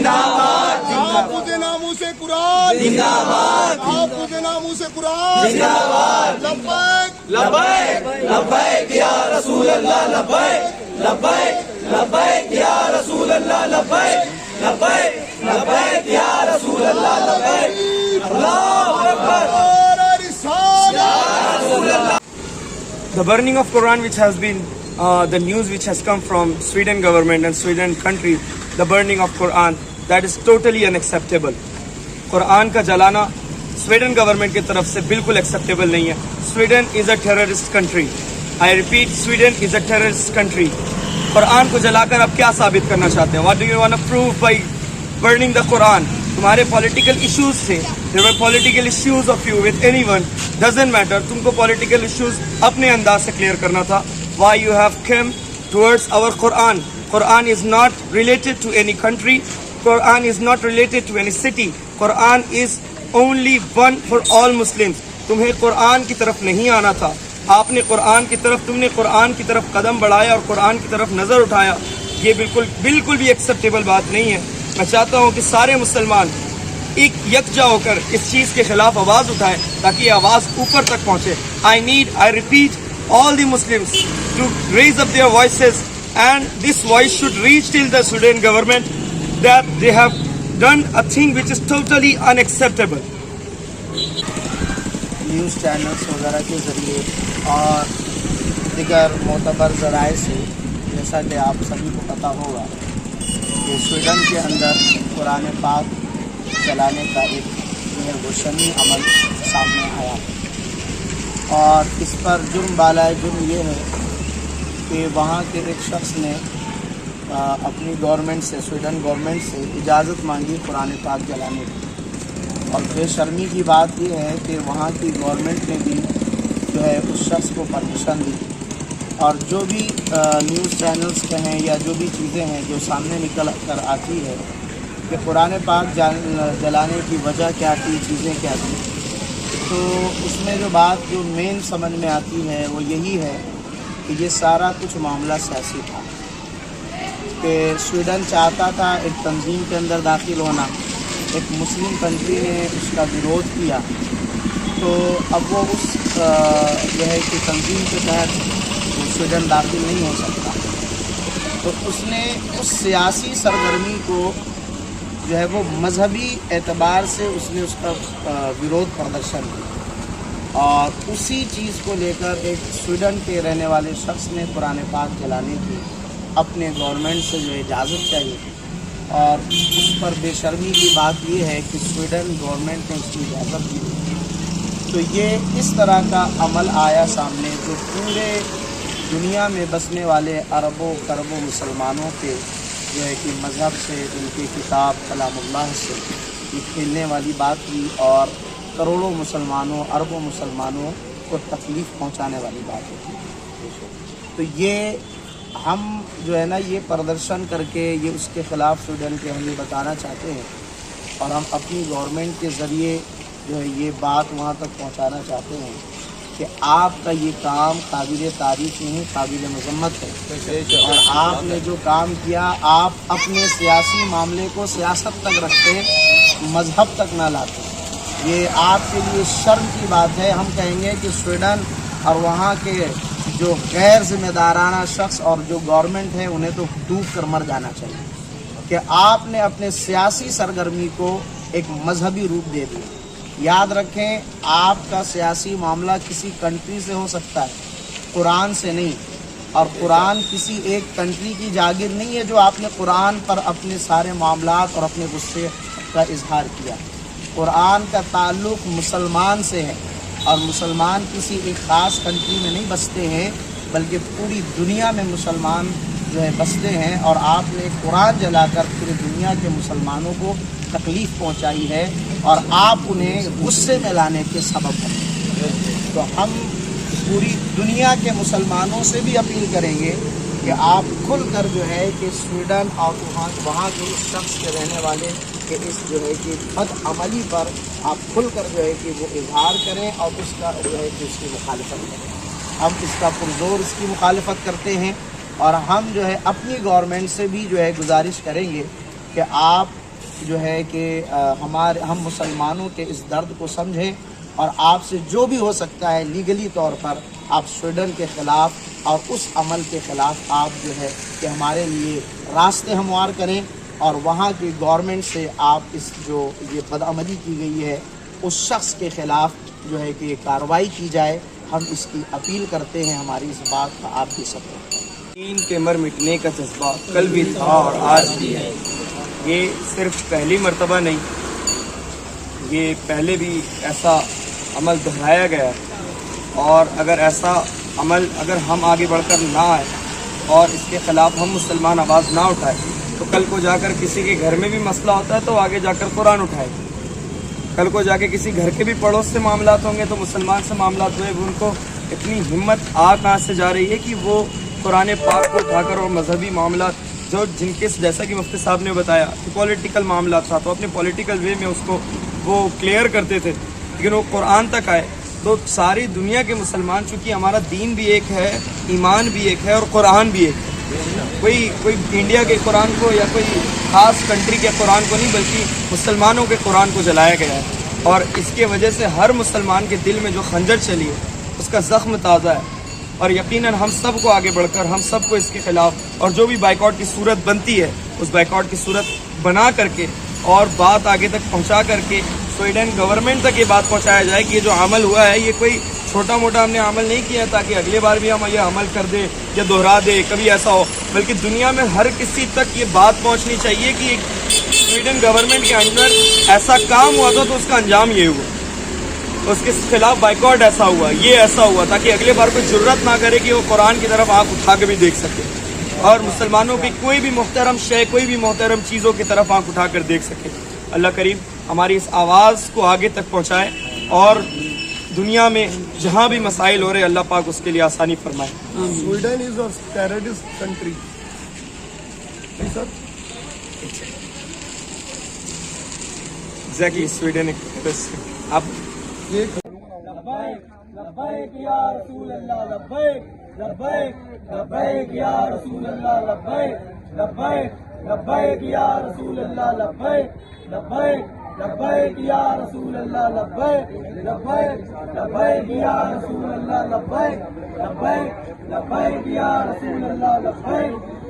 जिंदाबाद, तहफ़्फ़ुज़ नामूस कुरान जिंदाबाद, तहफ़्फ़ुज़ नामूस कुरान जिंदाबाद। लब्बैक लब्बैक लब्बैक या रसूल अल्लाह, लब्बैक लब्बैक लब्बैक या रसूल अल्लाह, लब्बैक लब्बैक लब्बैक या रसूल अल्लाह, लब्बैक। अल्लाहु Akbar. The burning of Quran, which has been the news which has come from Sweden government and Sweden country, the burning of Quran, that is totally unacceptable. Quran का जलाना स्वीडन गवर्नमेंट की तरफ से बिल्कुल एक्सेप्टेबल नहीं है. Sweden is a terrorist country. I repeat, Sweden is a terrorist country. कुरान को जलाकर आप क्या साबित करना चाहते हैं? What do you want to prove by burning the Quran? तुम्हारे पॉलिटिकल इश्यूज थे. There were political issues of you with anyone, doesn't matter. तुमको पॉलिटिकल इश्यूज अपने अंदाज से क्लियर करना था. Why you have come towards our Quran? Quran is not related to any country. Quran is not related to any city. Quran is only one for all Muslims. तुम्हें कुरान की तरफ नहीं आना था. आपने कुरान की तरफ, तुमने कुरान की तरफ कदम बढ़ाया और कुरान की तरफ नज़र उठाया. ये बिल्कुल भी एक्सेप्टेबल बात नहीं है. मैं चाहता हूँ कि सारे मुसलमान एक यकजा होकर इस चीज़ के खिलाफ आवाज़ उठाएं ताकि आवाज़ ऊपर तक पहुँचे. I repeat, all the Muslims to raise up their voices, and this voice should reach till the Sudan government that they have done a thing which is totally unacceptable. News channels वगैरह के ज़रिए और दिगर मोतबर ज़राए से, जैसा कि आप सभी को पता होगा कि स्वीडन के अंदर कुरान पाक जलाने का एक रोशनी अमल सामने आया और इस पर जुर्म बालाए जुर्म ये है कि वहाँ के एक शख्स ने अपनी गवर्नमेंट से, स्वीडन गवर्नमेंट से इजाज़त मांगी कुरान पाक जलाने की. और बेशर्मी की बात यह है कि वहाँ की गवर्नमेंट ने भी जो है उस शख्स को परमिशन दी. और जो भी न्यूज़ चैनल्स कहें या जो भी चीज़ें हैं जो सामने निकल कर आती है कि कुरान पाक जलाने की वजह क्या थी, चीज़ें क्या थी, तो उसमें जो बात जो मेन समझ में आती है वो यही है कि ये सारा कुछ मामला सियासी था. कि स्वीडन चाहता था एक तंजीम के अंदर दाखिल होना, एक मुस्लिम कंट्री ने उसका विरोध किया, तो अब वो उस जो है कि तंजीम के तहत स्वीडन दाखिल नहीं हो सकता. तो उसने उस सियासी सरगर्मी को जो है वो मजहबी एतबार से उसने उसका विरोध प्रदर्शन किया और उसी चीज़ को लेकर एक स्वीडन के रहने वाले शख्स ने कुरान पाक जलाने की अपने गवर्नमेंट से जो इजाज़त चाहिए. और उस पर बेशर्मी की बात ये है कि स्वीडन गवर्नमेंट ने उसकी इजाज़त दी. तो ये इस तरह का अमल आया सामने जो पूरे दुनिया में बसने वाले अरबों खरबों मुसलमानों के जो है कि मज़हब से, उनके किताब कलामुल्लाह से ये खेलने वाली बात हुई और करोड़ों मुसलमानों, अरबों मुसलमानों को तकलीफ़ पहुंचाने वाली बात होती है. तो ये हम जो है ना ये प्रदर्शन करके ये उसके ख़िलाफ़ स्वीडन के हम ये बताना चाहते हैं और हम अपनी गवर्नमेंट के ज़रिए जो है ये बात वहाँ तक पहुँचाना चाहते हैं कि आपका ये काम काबिल तारीफ़ नहीं, काबिल मज़म्मत है. और आपने जो काम किया, आप अपने सियासी मामले को सियासत तक रखते, मज़हब तक ना लाते. ये आपके लिए शर्म की बात है. हम कहेंगे कि स्वीडन और वहाँ के जो गैर ज़िम्मेदाराना शख्स और जो गवर्नमेंट है उन्हें तो डूब कर मर जाना चाहिए कि आपने अपने सियासी सरगर्मी को एक मजहबी रूप दे दिया. याद रखें, आपका सियासी मामला किसी कंट्री से हो सकता है, कुरान से नहीं. और कुरान किसी एक कंट्री की जागीर नहीं है जो आपने कुरान पर अपने सारे मामलात और अपने गुस्से का इजहार किया. कुरान का ताल्लुक़ मुसलमान से है और मुसलमान किसी एक ख़ास कंट्री में नहीं बसते हैं बल्कि पूरी दुनिया में मुसलमान जो है बसते हैं. और आपने कुरान जलाकर पूरी दुनिया के मुसलमानों को तकलीफ़ पहुंचाई है और आप उन्हें गुस्से में लाने के सबब हैं. तो हम पूरी दुनिया के मुसलमानों से भी अपील करेंगे कि आप खुलकर जो है कि स्वीडन और वहाँ के इस शख्स के रहने वाले के इस जो है कि बद अमली पर आप खुलकर जो है कि वो इजहार करें और उसका जो है कि उसकी मुखालफत करें. हम इसका पुरजोर इसकी मुखालफत करते हैं और हम जो है अपनी गवर्नमेंट से भी जो है गुजारिश करेंगे कि आप جو ہے کہ ہم مسلمانوں کے اس درد کو سمجھیں اور آپ سے جو بھی ہو سکتا ہے لیگلی طور پر آپ سویڈن کے خلاف اور اس عمل کے خلاف آپ جو ہے کہ ہمارے لیے راستے ہموار کریں اور وہاں کی گورنمنٹ سے آپ اس جو یہ بدعملی کی گئی ہے اس شخص کے خلاف جو ہے کہ کارروائی کی جائے. ہم اس کی اپیل کرتے ہیں. ہماری اس بات کا آپ بھی سپورٹ کریں. دین کے مر مٹنے کا جذبہ کل بھی تھا اور آج بھی ہے. یہ صرف پہلی مرتبہ نہیں، یہ پہلے بھی ایسا عمل دہرایا گیا ہے، اور اگر ایسا عمل اگر ہم آگے بڑھ کر نہ آئے اور اس کے خلاف ہم مسلمان آواز نہ اٹھائے تو کل کو جا کر کسی کے گھر میں بھی مسئلہ ہوتا ہے تو آگے جا کر قرآن اٹھائے. کل کو جا کے کسی گھر کے بھی پڑوس سے معاملات ہوں گے تو مسلمان سے معاملات ہوئے، ان کو اتنی ہمت کہاں سے جا رہی ہے کہ وہ قرآن پاک کو اٹھا کر اور مذہبی معاملات جن کے جیسا کہ مفتی صاحب نے بتایا کہ پولیٹیکل معاملات تھا تو اپنے پولیٹیکل وے میں اس کو وہ کلیئر کرتے تھے، لیکن وہ قرآن تک آئے تو ساری دنیا کے مسلمان، چونکہ ہمارا دین بھی ایک ہے، ایمان بھی ایک ہے اور قرآن بھی ایک ہے. کوئی انڈیا کے قرآن کو یا کوئی خاص کنٹری کے قرآن کو نہیں بلکہ مسلمانوں کے قرآن کو جلایا گیا ہے، اور اس کے وجہ سے ہر مسلمان کے دل میں جو خنجر چلی ہے اس کا زخم تازہ ہے. اور یقیناً ہم سب کو آگے بڑھ کر ہم سب کو اس کے خلاف اور جو بھی بائیکاٹ کی صورت بنتی ہے اس بائیکاٹ کی صورت بنا کر کے اور بات آگے تک پہنچا کر کے سویڈن گورنمنٹ تک یہ بات پہنچایا جائے کہ یہ جو عمل ہوا ہے یہ کوئی چھوٹا موٹا ہم نے عمل نہیں کیا تاکہ اگلے بار بھی ہم یہ عمل کر دیں یا دہرا دیں کبھی ایسا ہو، بلکہ دنیا میں ہر کسی تک یہ بات پہنچنی چاہیے کہ سویڈن گورنمنٹ کے اندر ایسا کام ہوا تھا تو اس کا انجام یہ ہوا، اس کے خلاف بائیکاٹ ایسا ہوا، یہ ایسا ہوا، تاکہ اگلے بار کوئی جرت نہ کرے کہ وہ قرآن کی طرف آنکھ اٹھا کے بھی دیکھ سکے اور مسلمانوں کی کوئی بھی محترم شے، کوئی بھی محترم چیزوں کی طرف آنکھ اٹھا کر دیکھ سکے. اللہ کریم ہماری اس آواز کو آگے تک پہنچائے اور دنیا میں جہاں بھی مسائل ہو رہے اللہ پاک اس کے لیے آسانی فرمائے. Sweden is a terrorist country. Exactly Sweden ایک آپ لبیک یا رسول اللہ لبیک لبیک لبیک یا رسول اللہ لبیک لبیک لبیک یا رسول اللہ لبیک لبیک لبیک یا رسول اللہ لبیک لبیک لبیک یا رسول اللہ لبیک لبیک لبیک یا رسول اللہ لبیک